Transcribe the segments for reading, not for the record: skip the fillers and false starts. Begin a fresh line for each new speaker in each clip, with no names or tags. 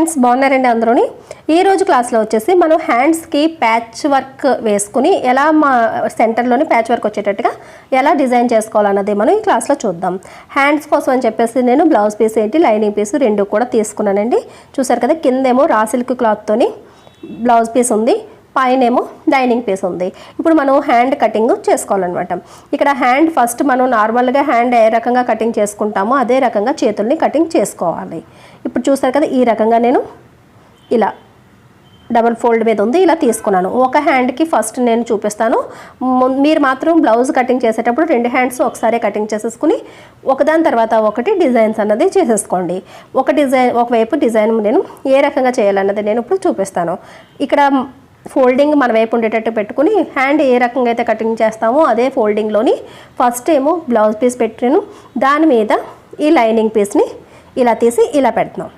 Friends బాగున్నారండి అందరూని ఈ రోజు క్లాస్ లో వచ్చేసి మనం హ్యాండ్స్ కి ప్యాచ్ వర్క్ వేసుకుని ఎలా మా సెంటర్ లోని ప్యాచ్ వర్క్ వచ్చేటట్టుగా ఎలా డిజైన్ చేసుకోవాలన్నది మనం ఈ క్లాస్ లో చూద్దాం. హ్యాండ్స్ కోసం అని చెప్పేసి నేను బ్లౌజ్ పీస్ ఏంటి లైనింగ్ పీస్ రెండు కూడా తీసుకున్నానండి. చూసారు కదా కిందేమో రా సిల్క్ క్లాత్ తోని బ్లౌజ్ పీస్ ఉంది, పైనేమో లైనింగ్ పీస్ ఉంది. ఇప్పుడు మనం హ్యాండ్ కటింగ్ చేసుకోవాలన్నమాట. ఇక్కడ హ్యాండ్ ఫస్ట్ మనం నార్మల్గా హ్యాండ్ ఏ రకంగా కటింగ్ చేసుకుంటామో అదే రకంగా చేతుల్ని కటింగ్ చేసుకోవాలి. ఇప్పుడు చూసారు కదా ఈ రకంగా నేను ఇలా డబుల్ ఫోల్డ్ మీద ఉంది ఇలా తీసుకున్నాను. ఒక హ్యాండ్కి ఫస్ట్ నేను చూపిస్తాను. మీరు మాత్రం బ్లౌజ్ కటింగ్ చేసేటప్పుడు రెండు హ్యాండ్స్ ఒకసారి కటింగ్ చేసేసుకుని ఒకదాని తర్వాత ఒకటి డిజైన్స్ అన్నది చేసేసుకోండి. ఒకవైపు డిజైన్ నేను ఏ రకంగా చేయాలన్నది నేను ఇప్పుడు చూపిస్తాను. ఇక్కడ ఫోల్డింగ్ మన వైపు ఉండేటట్టు పెట్టుకుని హ్యాండ్ ఏ రకంగా అయితే కటింగ్ చేస్తామో అదే ఫోల్డింగ్లోని ఫస్ట్ ఏమో బ్లౌజ్ పీస్ పెట్టాను, దాని మీద ఈ లైనింగ్ పీస్ని ఇలా తీసి ఇలా పెడుతున్నాం.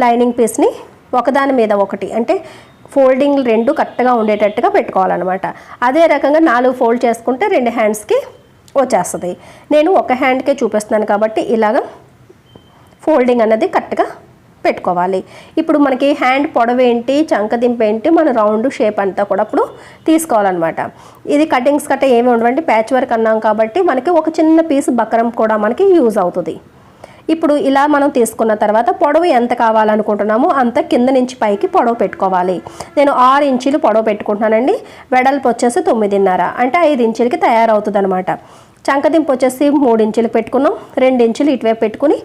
లైనింగ్ పీస్ని ఒకదాని మీద ఒకటి అంటే ఫోల్డింగ్ రెండు కరెక్ట్గా ఉండేటట్టుగా పెట్టుకోవాలన్నమాట. అదే రకంగా 4 ఫోల్డ్ చేసుకుంటే రెండు హ్యాండ్స్కి వచ్చేస్తుంది. నేను ఒక హ్యాండ్కే చూపిస్తున్నాను కాబట్టి ఇలాగ ఫోల్డింగ్ అన్నది కరెక్ట్గా పెట్టుకోవాలి. ఇప్పుడు మనకి హ్యాండ్ పొడవు ఏంటి, చంకదింపు ఏంటి, మన రౌండ్ షేప్ అంతా కూడా ఇప్పుడు తీసుకోవాలన్నమాట. ఇది కటింగ్స్ కట్ట ఏమి ఉండవండి, ప్యాచ్ వర్క్ అన్నాం కాబట్టి మనకి ఒక చిన్న పీస్ బక్రం కూడా మనకి యూజ్ అవుతుంది. ఇప్పుడు ఇలా మనం తీసుకున్న తర్వాత పొడవు ఎంత కావాలనుకుంటున్నామో అంత కింద నుంచి పైకి పొడవు పెట్టుకోవాలి. నేను 6 ఇంచులు పొడవు పెట్టుకుంటున్నానండి. వెడల్పు వచ్చేసి 9.5 అంటే 5 ఇంచులకి తయారవుతుంది అనమాట. చంకదింపు వచ్చేసి 3 ఇంచులు పెట్టుకున్నాం, 2 ఇంచులు ఇటువైపు పెట్టుకుని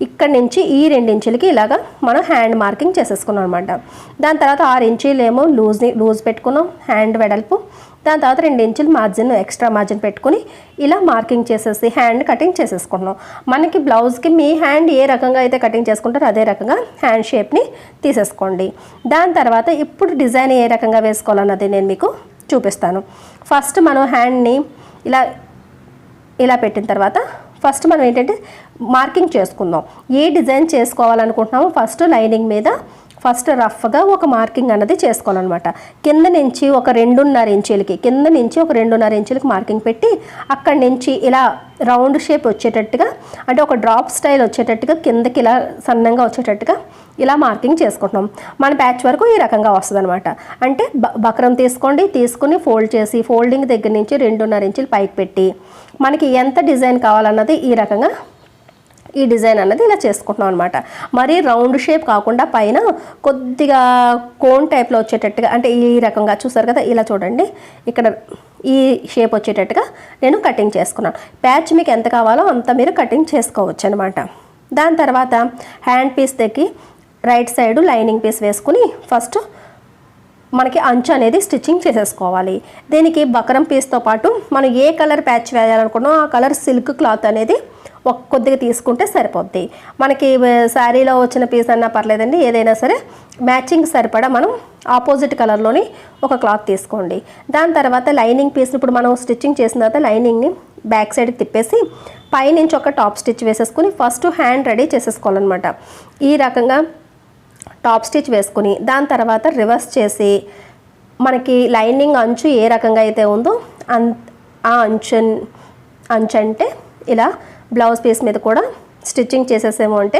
ఇక్కడి నుంచి ఈ 2 ఇంచులకి ఇలాగా మనం హ్యాండ్ మార్కింగ్ చేసేసుకున్నాం అనమాట. దాని తర్వాత 6 ఇంచులు ఏమో లూజ్ పెట్టుకున్నాం హ్యాండ్ వెడల్పు. దాని తర్వాత 2 ఇంచులు మార్జిన్ ఎక్స్ట్రా మార్జిన్ పెట్టుకుని ఇలా మార్కింగ్ చేసేసి హ్యాండ్ కటింగ్ చేసేసుకున్నాం. మనకి బ్లౌజ్కి మీ హ్యాండ్ ఏ రకంగా అయితే కటింగ్ చేసుకుంటారో అదే రకంగా హ్యాండ్ షేప్ని తీసేసుకోండి. దాని తర్వాత ఇప్పుడు డిజైన్ ఏ రకంగా వేసుకోవాలన్నది నేను మీకు చూపిస్తాను. ఫస్ట్ మనం హ్యాండ్ని ఇలా పెట్టిన తర్వాత ఫస్ట్ మనం ఏంటంటే మార్కింగ్ చేసుకుందాం. ఏ డిజైన్ చేసుకోవాలనుకుంటున్నామో ఫస్ట్ లైనింగ్ మీద ఫస్ట్ రఫ్గా ఒక మార్కింగ్ అన్నది చేసుకోవాలన్నమాట. కింద నుంచి ఒక 2.5 ఇంచులకి మార్కింగ్ పెట్టి అక్కడి నుంచి ఇలా రౌండ్ షేప్ వచ్చేటట్టుగా అంటే ఒక డ్రాప్ స్టైల్ వచ్చేటట్టుగా కిందకి ఇలా సన్నంగా వచ్చేటట్టుగా ఇలా మార్కింగ్ చేసుకుంటున్నాం. మన ప్యాచ్ వరకు ఈ రకంగా వస్తుంది అనమాట. అంటే బక్రం తీసుకుని ఫోల్డ్ చేసి ఫోల్డింగ్ దగ్గర నుంచి 2.5 ఇంచులు పైకి పెట్టి మనకి ఎంత డిజైన్ కావాలన్నది ఈ రకంగా ఈ డిజైన్ అన్నది ఇలా చేసుకుంటున్నాం అనమాట. మరీ రౌండ్ షేప్ కాకుండా పైన కొద్దిగా కోన్ టైప్లో వచ్చేటట్టుగా అంటే ఈ రకంగా చూసారు కదా ఇలా చూడండి ఇక్కడ ఈ షేప్ వచ్చేటట్టుగా నేను కటింగ్ చేసుకున్నాను. ప్యాచ్ మీకు ఎంత కావాలో అంత మీరు కటింగ్ చేసుకోవచ్చు అనమాట. దాని తర్వాత హ్యాండ్ పీస్ దగ్గర రైట్ సైడ్ లైనింగ్ పీస్ వేసుకుని ఫస్ట్ మనకి అంచు అనేది స్టిచ్చింగ్ చేసేసుకోవాలి. దీనికి బక్రం పీస్తో పాటు మనం ఏ కలర్ ప్యాచ్ వేయాలనుకున్నామో ఆ కలర్ సిల్క్ క్లాత్ అనేది కొద్దిగా తీసుకుంటే సరిపోద్ది. మనకి శారీలో వచ్చిన పీస్ అన్నా పర్లేదండి, ఏదైనా సరే మ్యాచింగ్ సరిపడా మనం ఆపోజిట్ కలర్లోని ఒక క్లాత్ తీసుకోండి. దాని తర్వాత లైనింగ్ పీస్ ఇప్పుడు మనం స్టిచ్చింగ్ చేసిన తర్వాత లైనింగ్ని బ్యాక్ సైడ్కి తిప్పేసి పైనుంచి ఒక టాప్ స్టిచ్ వేసేసుకుని ఫస్ట్ హ్యాండ్ రెడీ చేసేసుకోవాలన్నమాట. ఈ రకంగా టాప్ స్టిచ్ వేసుకుని దాని తర్వాత రివర్స్ చేసి మనకి లైనింగ్ అంచు ఏ రకంగా అయితే ఉందో ఆ అంచు అంటే ఇలా బ్లౌజ్ పీస్ మీద కూడా స్టిచ్చింగ్ చేసేసేమో అంటే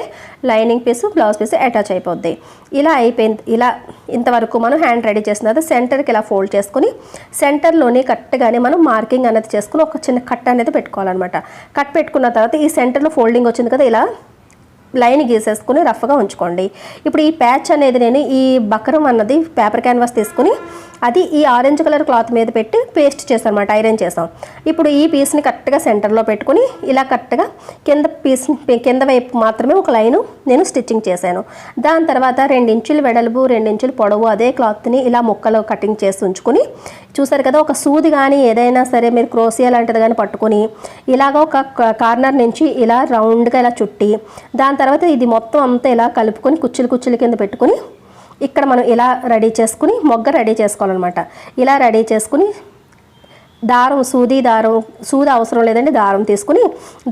lining piece blouse piece attach అయిపోద్ది. ఇలా అయిపోయింది. ఇలా ఇంతవరకు మనం హ్యాండ్ రెడీ చేసిన తర్వాత సెంటర్కి ఇలా ఫోల్డ్ చేసుకుని సెంటర్లోని కరెక్ట్గానే మనం మార్కింగ్ అనేది చేసుకుని ఒక చిన్న కట్ అనేది పెట్టుకోవాలన్నమాట. కట్ పెట్టుకున్న తర్వాత ఈ సెంటర్లో ఫోల్డింగ్ వచ్చింది కదా ఇలా లైన్ గీసేసుకుని రఫ్గా ఉంచుకోండి. ఇప్పుడు ఈ ప్యాచ్ అనేది నేను ఈ బక్రం అన్నది పేపర్ క్యాన్వాస్ తీసుకుని అది ఈ ఆరెంజ్ కలర్ క్లాత్ మీద పెట్టి పేస్ట్ చేసాను అనమాట, ఐరన్ చేసాం. ఇప్పుడు ఈ పీస్ని కరెక్ట్గా సెంటర్లో పెట్టుకుని ఇలా కరెక్ట్గా కింద వైపు మాత్రమే ఒక లైను నేను స్టిచ్చింగ్ చేశాను. దాని తర్వాత 2 ఇంచులు వెడల్పు 2 ఇంచులు పొడవు అదే క్లాత్ని ఇలా ముక్కలు కటింగ్ చేసి ఉంచుకుని చూసారు కదా ఒక సూది కానీ ఏదైనా సరే మీరు క్రోసియా లాంటిది కానీ పట్టుకుని ఇలాగ ఒక కార్నర్ నుంచి ఇలా రౌండ్గా ఇలా చుట్టి దాని తర్వాత ఇది మొత్తం అంతా ఇలా కలుపుకొని కుచ్చులు కింద పెట్టుకుని ఇక్కడ మనం ఇలా రెడీ చేసుకుని మొగ్గ రెడీ చేసుకోవాలన్నమాట. ఇలా రెడీ చేసుకుని సూది అవసరం లేదండి, దారం తీసుకుని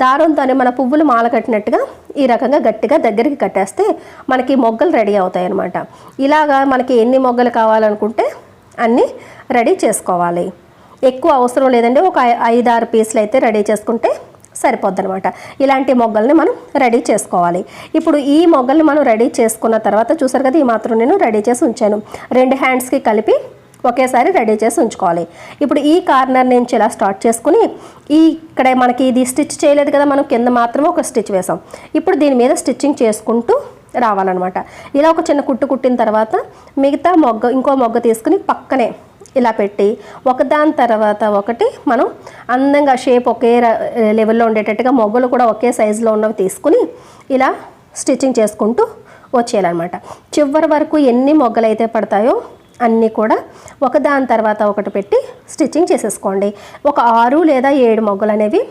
దారంతోనే మన పువ్వులు మాల కట్టినట్టుగా ఈ రకంగా గట్టిగా దగ్గరికి కట్టేస్తే మనకి మొగ్గలు రెడీ అవుతాయి అన్నమాట. ఇలాగా మనకి ఎన్ని మొగ్గలు కావాలనుకుంటే అన్నీ రెడీ చేసుకోవాలి. ఎక్కువ అవసరం లేదండి, ఒక 5-6 పీసులు అయితే రెడీ చేసుకుంటే సరిపోద్ది అనమాట. ఇలాంటి మొగ్గల్ని మనం రెడీ చేసుకోవాలి. ఇప్పుడు ఈ మొగ్గల్ని మనం రెడీ చేసుకున్న తర్వాత చూసారు కదా, ఈ మాత్రం నేను రెడీ చేసి ఉంచాను. 2 హ్యాండ్స్కి కలిపి ఒకేసారి రెడీ చేసి ఉంచుకోవాలి. ఇప్పుడు ఈ కార్నర్ నుంచి ఇలా స్టార్ట్ చేసుకుని ఇక్కడ మనకి ఇది స్టిచ్ చేయలేదు కదా, మనం కింద మాత్రమే ఒక స్టిచ్ వేసాం. ఇప్పుడు దీని మీద స్టిచ్చింగ్ చేసుకుంటూ రావాలన్నమాట. ఇలా ఒక చిన్న కుట్టు కుట్టిన తర్వాత మిగతా ఇంకో మొగ్గ తీసుకుని పక్కనే ఇలా పెట్టి ఒకదాని తర్వాత ఒకటి మనం అందంగా షేప్ ఒకే లెవెల్లో ఉండేటట్టుగా మొగ్గలు కూడా ఒకే సైజులో ఉన్నవి తీసుకుని ఇలా స్టిచ్చింగ్ చేసుకుంటూ వచ్చేయాలన్నమాట. చివరి వరకు ఎన్ని మొగ్గలు అయితే పడతాయో అన్నీ కూడా ఒకదాని తర్వాత ఒకటి పెట్టి స్టిచ్చింగ్ చేసేసుకోండి. ఒక 6 లేదా 7 మొగ్గలు అనేవి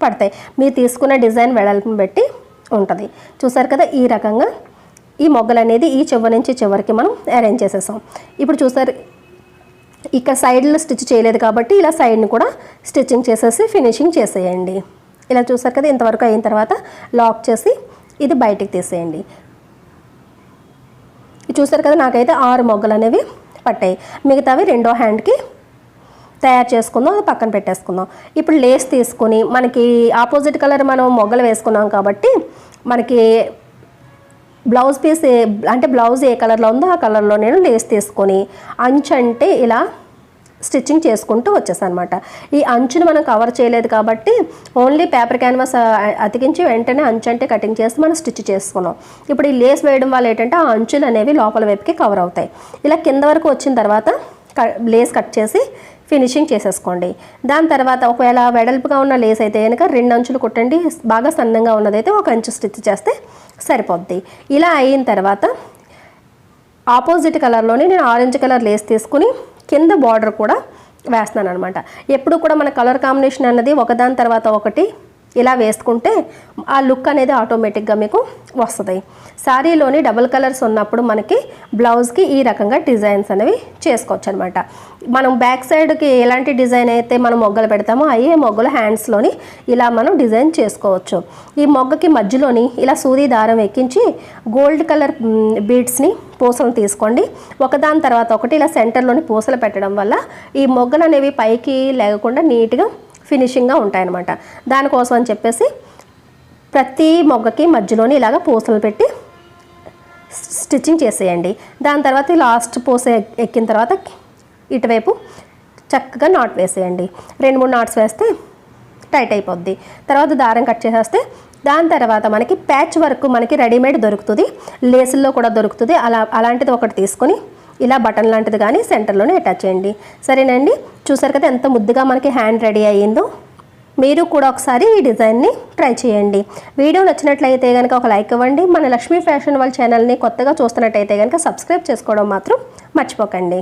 పడతాయి. మీరు తీసుకున్న డిజైన్ వెడల్పుని బట్టి ఉంటుంది. చూసారు కదా, ఈ రకంగా ఈ మొగ్గలు అనేది ఈ చివరి నుంచి చివరికి మనం అరేంజ్ చేసేసాం. ఇప్పుడు చూసారు, ఇక్కడ సైడ్లో స్టిచ్ చేయలేదు కాబట్టి ఇలా సైడ్ని కూడా స్టిచ్చింగ్ చేసేసి ఫినిషింగ్ చేసేయండి. ఇలా చూసారు కదా, ఇంతవరకు అయిన తర్వాత లాక్ చేసి ఇది బయటికి తీసేయండి. చూసారు కదా, నాకైతే 6 మొగ్గలు అనేవి పట్టాయి. మిగతావి రెండో హ్యాండ్కి తయారు చేసుకుందాం, అది పక్కన పెట్టేసుకుందాం. ఇప్పుడు లేస్ తీసుకొని మనకి ఆపోజిట్ కలర్ మనం మొగ్గలు వేసుకున్నాం కాబట్టి మనకి బ్లౌజ్ పీస్ అంటే బ్లౌజ్ ఏ కలర్లో ఉందో ఆ కలర్లో నేను లేస్ తీసుకొని అంచంటే ఇలా స్టిచ్చింగ్ చేసుకుంటూ వచ్చేసాను అనమాట. ఈ అంచును మనం కవర్ చేయలేదు కాబట్టి ఓన్లీ పేపర్ క్యాన్వాస్ అతికించి వెంటనే అంచు అంటే కటింగ్ చేసి మనం స్టిచ్ చేసుకున్నాం. ఇప్పుడు ఈ లేస్ వేయడం వల్ల ఏంటంటే ఆ అంచులు అనేవి లోపల వైపుకి కవర్ అవుతాయి. ఇలా కింద వరకు వచ్చిన తర్వాత లేస్ కట్ చేసి ఫినిషింగ్ చేసేసుకోండి. దాని తర్వాత ఒకవేళ వెడల్పుగా ఉన్న లేస్ అయితే కనుక 2 అంచులు కుట్టండి. బాగా సన్నంగా ఉన్నదైతే 1 అంచు స్టిచ్ చేస్తే సరిపోద్ది. ఇలా అయిన తర్వాత ఆపోజిట్ కలర్లోని నేను ఆరెంజ్ కలర్ లేస్ తీసుకుని కింద బార్డర్ కూడా వేస్తున్నాను అనమాట. ఎప్పుడు కూడా మన కలర్ కాంబినేషన్ అన్నది ఒకదాని తర్వాత ఒకటి ఇలా వేసుకుంటే ఆ లుక్ అనేది ఆటోమేటిక్గా మీకు వస్తుంది. శారీలోని డబుల్ కలర్స్ ఉన్నప్పుడు మనకి బ్లౌజ్కి ఈ రకంగా డిజైన్స్ అనేవి చేసుకోవచ్చు అనమాట. మనం బ్యాక్ సైడ్కి ఎలాంటి డిజైన్ అయితే మనం మొగ్గలు పెడతామో అయ్యే మొగ్గలు హ్యాండ్స్లోని ఇలా మనం డిజైన్ చేసుకోవచ్చు. ఈ మొగ్గకి మధ్యలోని ఇలా సూది దారం ఎక్కించి గోల్డ్ కలర్ బీడ్స్ని పూసలు తీసుకోండి. ఒకదాని తర్వాత ఒకటి ఇలా సెంటర్లోని పూసలు పెట్టడం వల్ల ఈ మొగ్గలు అనేవి పైకి లేకుండా నీట్గా ఫినిషింగ్గా ఉంటాయన్నమాట. దానికోసం అని చెప్పేసి ప్రతి మొగ్గకి మధ్యలోని ఇలాగ పూసలు పెట్టి స్టిచ్చింగ్ చేసేయండి. దాని తర్వాత లాస్ట్ పూస ఎక్కిన తర్వాత ఇటువైపు చక్కగా నాట్ వేసేయండి. 2-3 నాట్స్ వేస్తే టైట్ అయిపోద్ది. తర్వాత దారం కట్ చేసేస్తే దాని తర్వాత మనకి ప్యాచ్ వర్క్ మనకి రెడీమేడ్ దొరుకుతుంది, లేసుల్లో కూడా దొరుకుతుంది. అలాంటిది ఒకటి తీసుకొని ఇలా బటన్ లాంటిది కానీ సెంటర్లోనే అటాచ్ చేయండి. సరేనండి, చూసారు కదా ఎంత ముద్దుగా మనకి హ్యాండ్ రెడీ అయ్యిందో. మీరు కూడా ఒకసారి ఈ డిజైన్ని ట్రై చేయండి. వీడియో నచ్చినట్లయితే కనుక ఒక లైక్ ఇవ్వండి. మన లక్ష్మీ ఫ్యాషన్ వాళ్ళ ఛానల్ని కొత్తగా చూస్తున్నట్టయితే కనుక సబ్స్క్రైబ్ చేసుకోవడం మాత్రం మర్చిపోకండి.